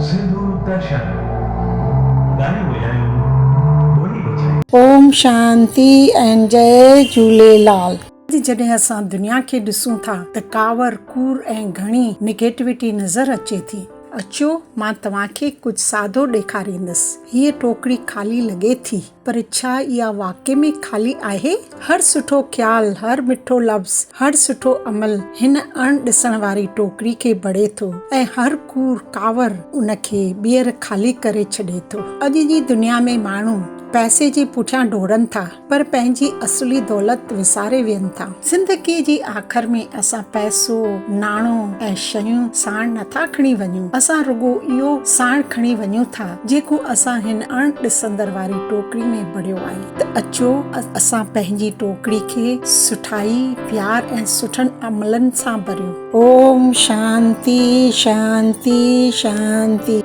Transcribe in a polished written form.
सिंधु दर्शन गाने ॿुधायूं ॿोली बचाई। ओम शांति ऐं जय झूलेलाल। जॾहिं असां दुनिया खे ॾिसूं था त कावर कूड़ ऐं घणी निगेटिविटी नज़र अचे थी। अचो मां तव्हांखे कुझु सादो ॾेखारींदसि। हीअ टोकरी ख़ाली लॻे थी, पर छा इहा वाक़ई में ख़ाली आहे? हर सुठो ख़्याल, हर मिठो लफ़्ज़, हर सुठो अमल हिन अण ॾिसण वारी टोकरी खे बड़े थो ऐं हर कूड़ कावर उनखे ॿीहर ख़ाली करे छॾे थो। अॼु जी दुनिया में माण्हू पैसे जे पुठियां डोड़नि था, पर पंहिंजी असली दौलत विसारे वियनि था। ज़िंदगी जी आख़िर में असां पैसो, नाणो ऐं शयूं साण नथा खणी वञूं। असां रुगो इहो साण खणी वञूं था जेको असां हिन अण ॾिसंदड़ वारी टोकरी में भरियो आहे। त अचो असां पंहिंजी टोकरी खे सुठाई, प्यार ऐं सुठनि अमलनि सां भरियूं। ओम शांति शांति शांति।